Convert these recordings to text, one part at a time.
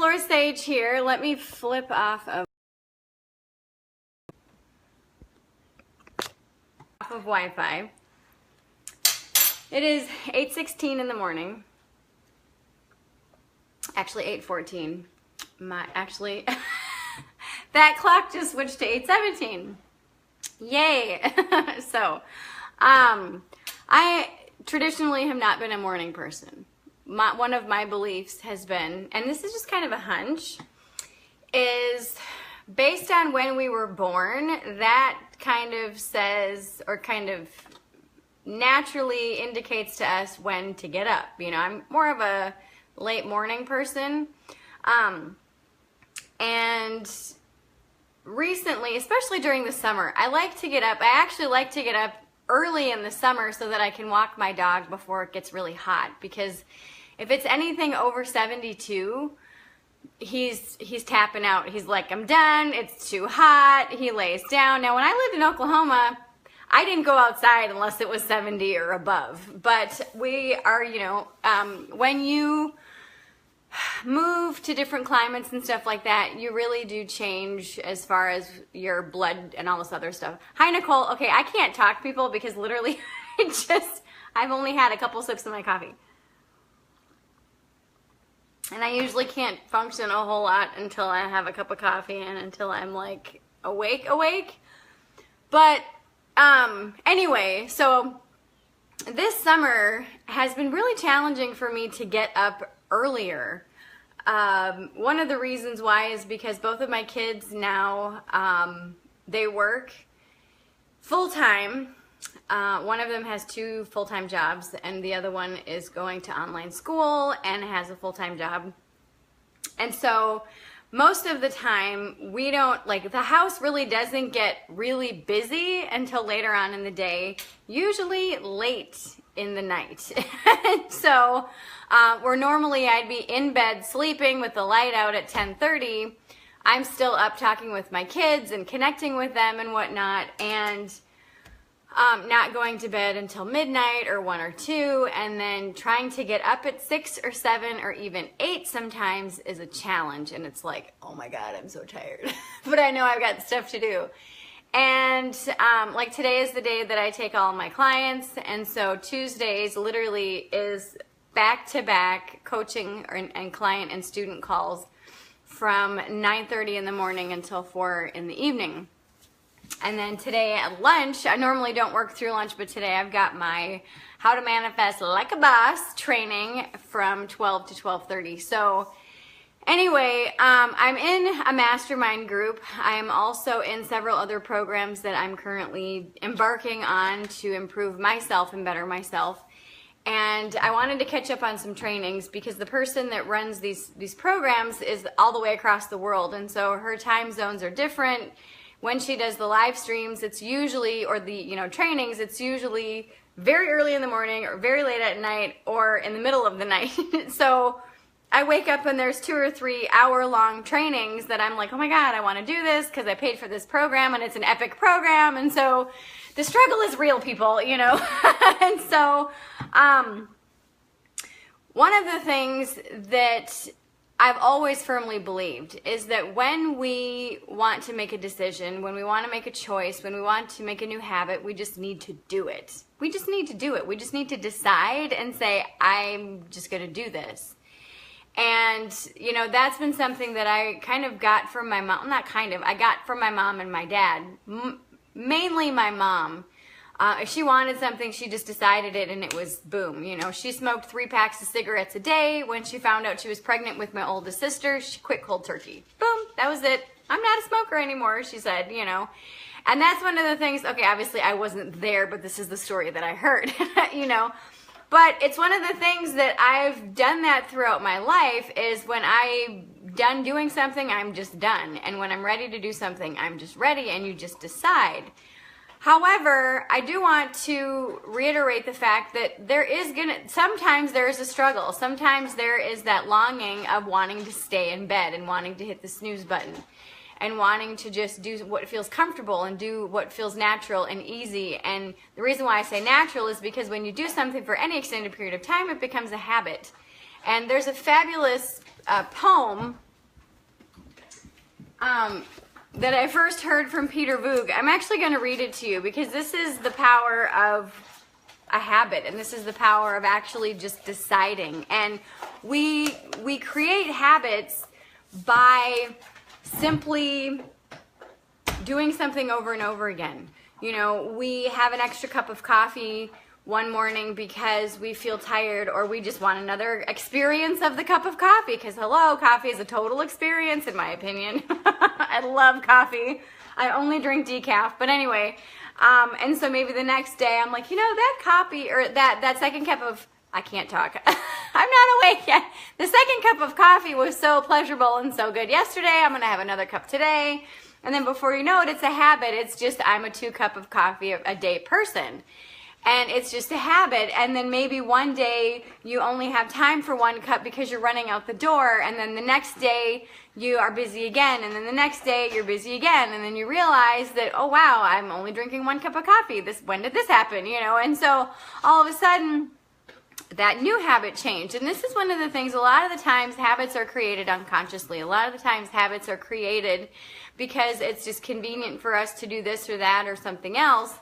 Flora Sage here. Let me flip off of Wi-Fi. It is 8:16 in the morning. Actually 8:14. That clock just switched to 8:17. Yay. So, I traditionally have not been a morning person. One of my beliefs has been, and this is just kind of a hunch, is based on when we were born, that kind of says, or kind of naturally indicates to us when to get up. You know, I'm more of a late morning person. And recently, especially during the summer, I like to get up. I actually like to get up early in the summer so that I can walk my dog before it gets really hot. Because if it's anything over 72, he's tapping out. He's like, I'm done. It's too hot. He lays down. Now, when I lived in Oklahoma, I didn't go outside unless it was 70 or above. But we are, you know, when you move to different climates and stuff like that, you really do change as far as your blood and all this other stuff. Hi, Nicole. Okay, I can't talk to people because literally I've only had a couple sips of my coffee. And I usually can't function a whole lot until I have a cup of coffee and until I'm like awake. But anyway, so this summer has been really challenging for me to get up earlier. One of the reasons why is because both of my kids now, they work full-time. One of them has 2 full-time jobs, and the other one is going to online school and has a full-time job. And so most of the time, we don't, like, the house really doesn't get really busy until later on in the day, usually late in the night. So where normally I'd be in bed sleeping with the light out at 10:30, I'm still up talking with my kids and connecting with them and whatnot, and not going to bed until midnight or 1 or 2, and then trying to get up at 6 or 7 or even 8 sometimes is a challenge. And it's like, oh my God, I'm so tired. But I know I've got stuff to do. And like today is the day that I take all my clients, and so Tuesdays literally is back-to-back coaching and client and student calls from 9:30 in the morning until 4 in the evening. And then today at lunch, I normally don't work through lunch, but today I've got my How to Manifest Like a Boss training from 12 to 12:30. So anyway, I'm in a mastermind group. I am also in several other programs that I'm currently embarking on to improve myself and better myself. And I wanted to catch up on some trainings because the person that runs these programs is all the way across the world. And so her time zones are different. When she does the live streams, it's usually, or the, you know, trainings, it's usually very early in the morning or very late at night or in the middle of the night. So I wake up and there's 2 or 3 hour-long trainings that I'm like, oh my God, I want to do this because I paid for this program and it's an epic program. And so the struggle is real, people, you know. And so one of the things that I've always firmly believed is that when we want to make a decision, when we want to make a choice, when we want to make a new habit, we just need to do it. We just need to do it. We just need to decide and say, I'm just going to do this. And, you know, that's been something that I kind of got from my mom. Not kind of. I got from my mom and my dad. Mainly my mom. If she wanted something, she just decided it, and it was boom. You know, she smoked 3 packs of cigarettes a day. When she found out she was pregnant with my oldest sister, she quit cold turkey. Boom, that was it. I'm not a smoker anymore, she said, you know. And that's one of the things, okay, obviously I wasn't there, but this is the story that I heard, you know. But it's one of the things that I've done that throughout my life is when I'm done doing something, I'm just done. And when I'm ready to do something, I'm just ready, and you just decide. However, I do want to reiterate the fact that sometimes there is a struggle. Sometimes there is that longing of wanting to stay in bed and wanting to hit the snooze button and wanting to just do what feels comfortable and do what feels natural and easy. And the reason why I say natural is because when you do something for any extended period of time, it becomes a habit. And there's a fabulous poem that I first heard from Peter Voog. I'm actually going to read it to you because this is the power of a habit, and this is the power of actually just deciding. And we create habits by simply doing something over and over again. You know, we have an extra cup of coffee one morning because we feel tired, or we just want another experience of the cup of coffee, because hello, coffee is a total experience in my opinion. I love coffee. I only drink decaf, but anyway, and so maybe the next day I'm like, you know, that coffee, or that second cup of, I can't talk. I'm not awake yet. The second cup of coffee was so pleasurable and so good yesterday. I'm gonna have another cup today. And then before you know it, it's a habit. It's just, I'm a 2 cup of coffee a day person. And it's just a habit. And then maybe one day you only have time for 1 cup because you're running out the door. And then the next day you are busy again. And then the next day you're busy again. And then you realize that, oh wow, I'm only drinking 1 cup of coffee. When did this happen? You know, and so all of a sudden that new habit changed. And this is one of the things, a lot of the times habits are created unconsciously. A lot of the times habits are created because it's just convenient for us to do this or that or something else.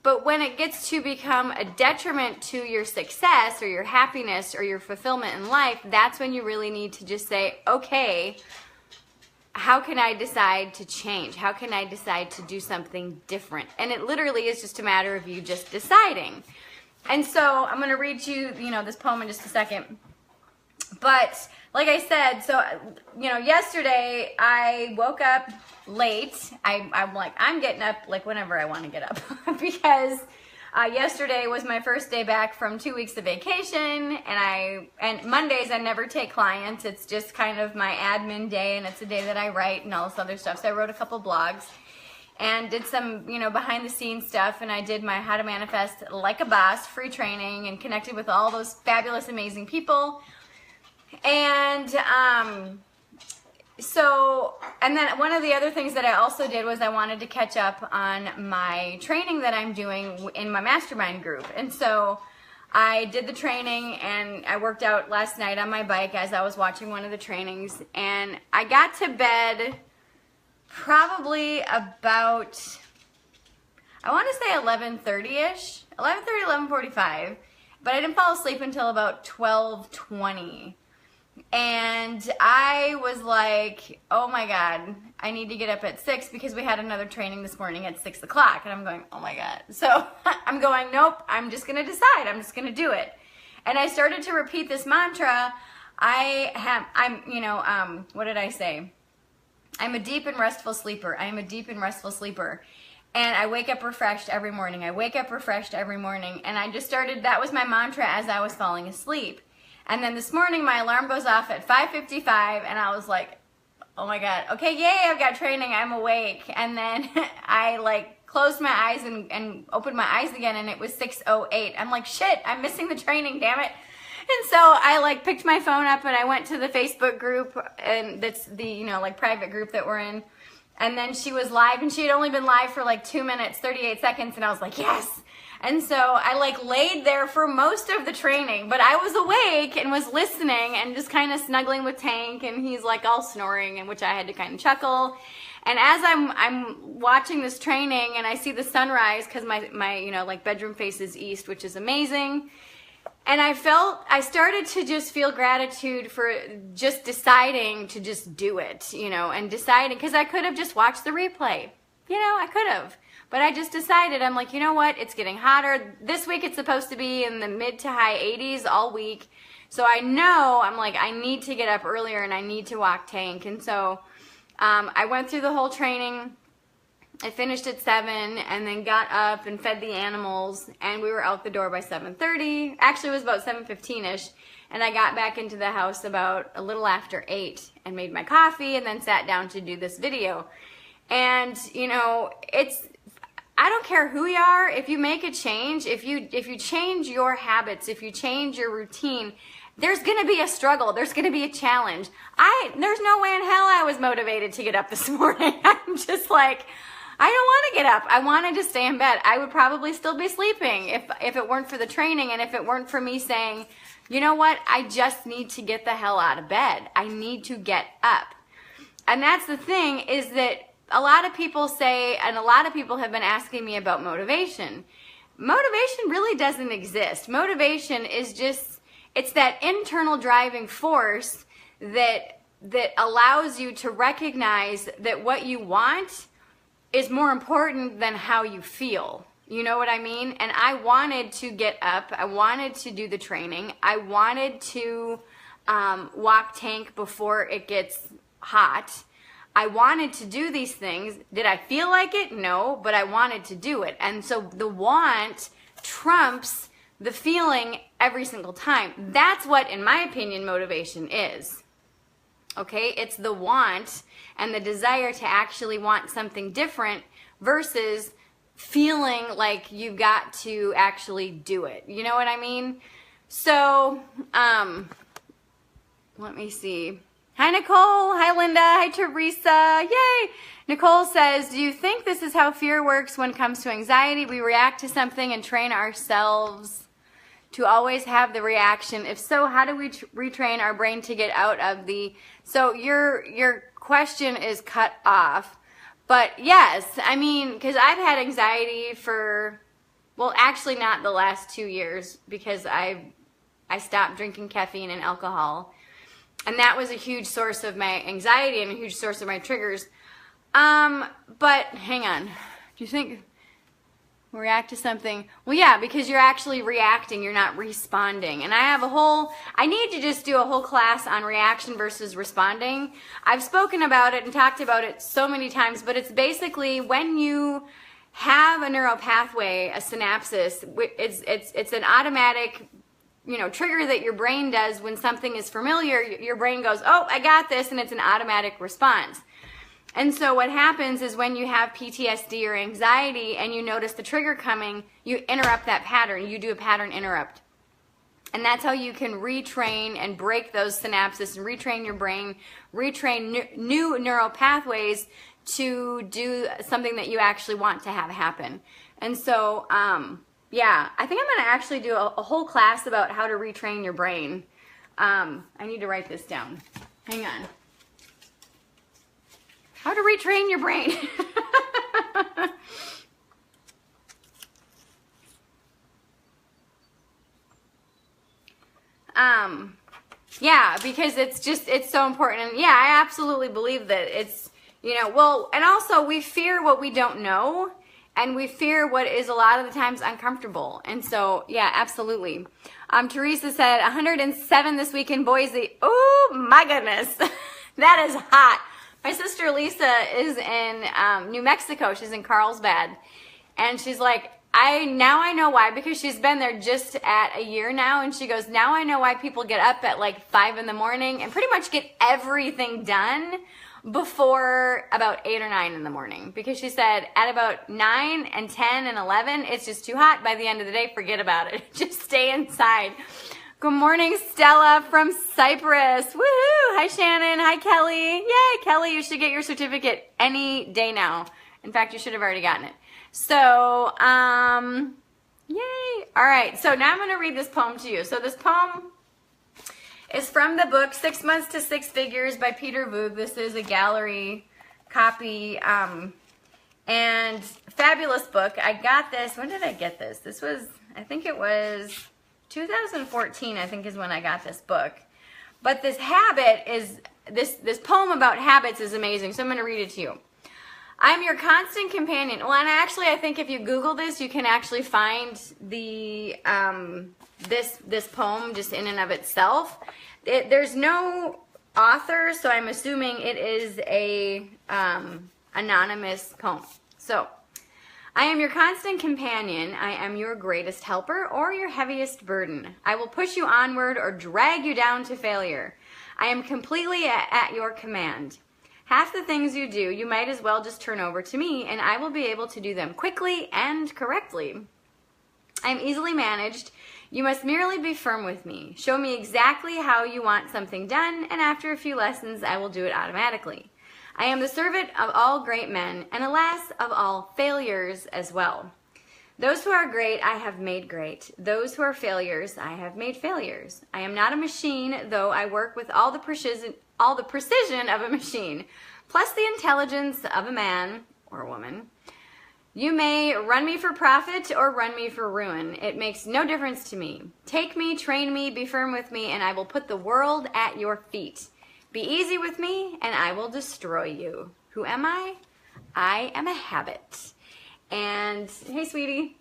But when it gets to become a detriment to your success or your happiness or your fulfillment in life, that's when you really need to just say, okay, how can I decide to change? How can I decide to do something different? And it literally is just a matter of you just deciding. And so I'm going to read you, this poem in just a second. But like I said, so, yesterday I woke up late. I'm like, I'm getting up like whenever I want to get up because yesterday was my first day back from 2 weeks of vacation, and Mondays I never take clients. It's just kind of my admin day, and it's a day that I write and all this other stuff. So I wrote a couple blogs and did some, behind the scenes stuff, and I did my How to Manifest Like a Boss free training and connected with all those fabulous, amazing people. And and then one of the other things that I also did was I wanted to catch up on my training that I'm doing in my mastermind group. And so I did the training, and I worked out last night on my bike as I was watching one of the trainings, and I got to bed probably about, I want to say 11:30ish, 11:30, 11:45, but I didn't fall asleep until about 12:20. And I was like, oh my God, I need to get up at 6 because we had another training this morning at 6 o'clock. And I'm going, oh my God. So I'm going, nope, I'm just going to decide. I'm just going to do it. And I started to repeat this mantra. What did I say? I'm a deep and restful sleeper. I am a deep and restful sleeper. And I wake up refreshed every morning. I wake up refreshed every morning. And I just started, that was my mantra as I was falling asleep. And then this morning my alarm goes off at 5:55, and I was like, oh my God, okay, yay, I've got training, I'm awake. And then I closed my eyes and opened my eyes again, and it was 6:08. I'm like, shit, I'm missing the training, damn it. And so I picked my phone up and I went to the Facebook group, and that's the, private group that we're in. And then she was live, and she had only been live for 2 minutes, 38 seconds, and I was like, yes. And so I laid there for most of the training, but I was awake and was listening and just kind of snuggling with Tank, and he's all snoring, and which I had to kind of chuckle. And as I'm watching this training and I see the sunrise, because my bedroom faces east, which is amazing. And I started to just feel gratitude for just deciding to just do it, and deciding, because I could have just watched the replay. I could have. But I just decided, I'm like, you know what? It's getting hotter. This week it's supposed to be in the mid to high 80s all week. So I know, I'm like, I need to get up earlier and I need to walk Tank. And so I went through the whole training. I finished at 7 and then got up and fed the animals. And we were out the door by 7:30. Actually, it was about 7:15ish. And I got back into the house about a little after 8 and made my coffee and then sat down to do this video. And, I don't care who you are, if you make a change, if you change your habits, if you change your routine, there's going to be a struggle. There's going to be a challenge. There's no way in hell I was motivated to get up this morning. I'm just like, I don't want to get up. I wanted to stay in bed. I would probably still be sleeping if it weren't for the training, and if it weren't for me saying, you know what, I just need to get the hell out of bed. I need to get up. And that's the thing, is that a lot of people say, and a lot of people have been asking me about motivation. Motivation really doesn't exist. Motivation is just, it's that internal driving force that allows you to recognize that what you want is more important than how you feel. You know what I mean? And I wanted to get up. I wanted to do the training. I wanted to walk tank before it gets hot. I wanted to do these things. Did I feel like it? No, but I wanted to do it. And so the want trumps the feeling every single time. That's what, in my opinion, motivation is. Okay? It's the want and the desire to actually want something different versus feeling like you've got to actually do it. You know what I mean? So, let me see. Hi, Nicole. Hi, Linda. Hi, Teresa. Yay. Nicole says, do you think this is how fear works when it comes to anxiety? We react to something and train ourselves to always have the reaction. If so, how do we retrain our brain to get out of the... So your question is cut off. But yes, I mean, because I've had anxiety for, well, actually not the last 2 years, because I stopped drinking caffeine and alcohol. And that was a huge source of my anxiety and a huge source of my triggers. But hang on. Do you think react to something? Well, yeah, because you're actually reacting. You're not responding. And I have I need to just do a whole class on reaction versus responding. I've spoken about it and talked about it so many times, but it's basically when you have a neural pathway, a synapsis, it's an automatic, trigger that your brain does when something is familiar. Your brain goes, oh, I got this, and it's an automatic response. And so what happens is when you have PTSD or anxiety and you notice the trigger coming, you interrupt that pattern. You do a pattern interrupt. And that's how you can retrain and break those synapses and retrain your brain, retrain new neural pathways to do something that you actually want to have happen. And so, yeah, I think I'm going to actually do a whole class about how to retrain your brain. I need to write this down. Hang on. How to retrain your brain. Yeah, because it's so important. And yeah, I absolutely believe that it's, well, and also we fear what we don't know, and we fear what is a lot of the times uncomfortable. And so, yeah, absolutely. Teresa said 107 this week in Boise. Oh my goodness. That is hot. My sister Lisa is in New Mexico. She's in Carlsbad. And she's like, now I know why, because she's been there just at a year now. And she goes, now I know why people get up at like 5 in the morning and pretty much get everything done before about 8 or 9 in the morning. Because she said at about 9 and 10 and 11, it's just too hot. By the end of the day, forget about it. Just stay inside. Good morning, Stella from Cyprus. Woohoo! Hi, Shannon. Hi, Kelly. Yay, Kelly, you should get your certificate any day now. In fact, you should have already gotten it. So, yay. All right, so now I'm going to read this poem to you. So this poem is from the book 6 Months to Six Figures by Peter Voog. This is a gallery copy, and fabulous book. I got this. When did I get this? This was, I think it was 2014, I think, is when I got this book. But this habit is, this poem about habits is amazing, so I'm going to read it to you. I'm your constant companion. Well, and actually, I think if you Google this, you can actually find the this poem just in and of itself. There's no author, so I'm assuming it is a anonymous poem. So, I am your constant companion. I am your greatest helper or your heaviest burden. I will push you onward or drag you down to failure. I am completely at your command. Half the things you do, you might as well just turn over to me, and I will be able to do them quickly and correctly. I am easily managed. You must merely be firm with me. Show me exactly how you want something done, and after a few lessons, I will do it automatically. I am the servant of all great men, and alas, of all failures as well. Those who are great, I have made great. Those who are failures, I have made failures. I am not a machine, though I work with all the precision of a machine, plus the intelligence of a man or woman. You may run me for profit or run me for ruin. It makes no difference to me. Take me, train me, be firm with me, and I will put the world at your feet. Be easy with me, and I will destroy you. Who am I? I am a habit. And hey, sweetie.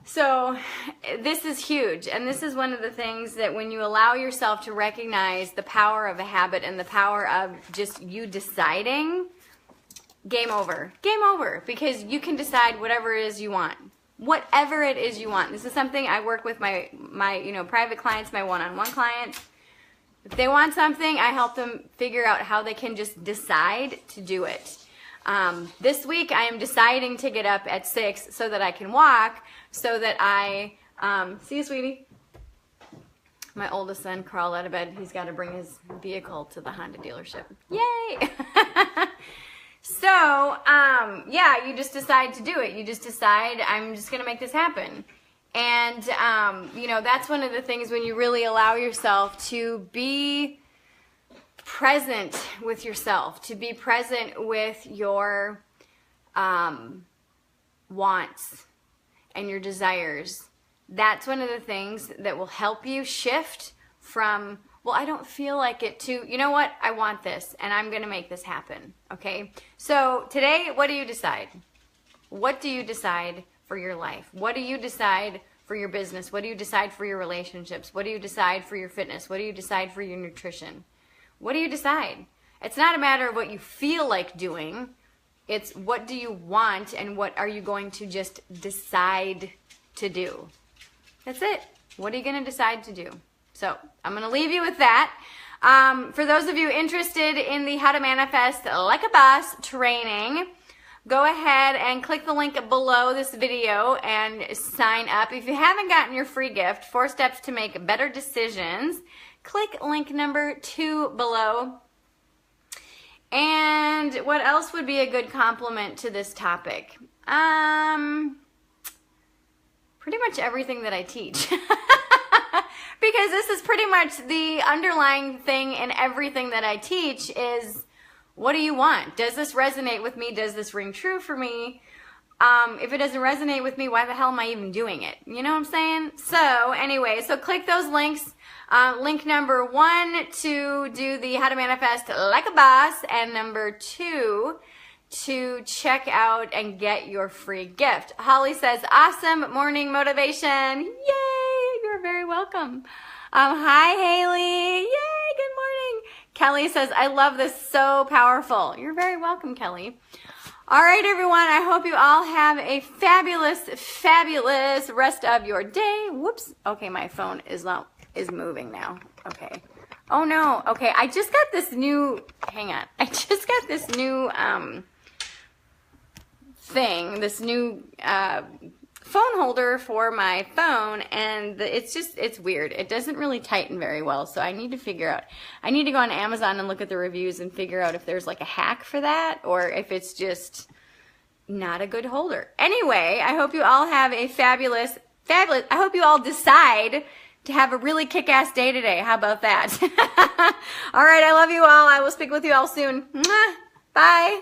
So this is huge. And this is one of the things that when you allow yourself to recognize the power of a habit and the power of just you deciding, game over. Game over. Because you can decide whatever it is you want. Whatever it is you want. This is something I work with my private clients, my one-on-one clients. If they want something, I help them figure out how they can just decide to do it. This week I am deciding to get up at 6 so that I can walk, so that I, see you, sweetie? My oldest son crawled out of bed. He's got to bring his vehicle to the Honda dealership. Yay! So, yeah, you just decide to do it. You just decide, I'm just going to make this happen. And, that's one of the things when you really allow yourself to be present with yourself, to be present with your wants and your desires. That's one of the things that will help you shift from, well, I don't feel like it, to, you know what, I want this and I'm going to make this happen. Okay? So today, what do you decide? What do you decide for your life? What do you decide for your business? What do you decide for your relationships? What do you decide for your fitness? What do you decide for your nutrition? What do you decide? It's not a matter of what you feel like doing. It's what do you want and what are you going to just decide to do? That's it. What are you going to decide to do? So I'm going to leave you with that. For those of you interested in the How to Manifest Like a Boss training, go ahead and click the link below this video and sign up. If you haven't gotten your free gift, 4 Steps to Make Better Decisions, click link number 2 below. And what else would be a good complement to this topic? Pretty much everything that I teach. Because this is pretty much the underlying thing in everything that I teach is, what do you want? Does this resonate with me? Does this ring true for me? If it doesn't resonate with me, why the hell am I even doing it? You know what I'm saying? So anyway, so click those links. Link number 1 to do the How to Manifest Like a Boss, and number 2 to check out and get your free gift. Holly says, awesome morning motivation. Yay! You're very welcome. Hi, Haley. Yay! Good morning. Kelly says, I love this. So powerful. You're very welcome, Kelly. All right, everyone. I hope you all have a fabulous, fabulous rest of your day. Whoops. Okay, my phone is moving now. Okay. Oh no. Okay, I just got this new, hang on. I just got this new thing, this new phone holder for my phone, and it's weird. It doesn't really tighten very well, so I need to figure out, I need to go on Amazon and look at the reviews and figure out if there's like a hack for that, or if it's just not a good holder. Anyway, I hope you all have a fabulous, I hope you all decide to have a really kick-ass day today. How about that? All right, I love you all. I will speak with you all soon. Mwah. Bye.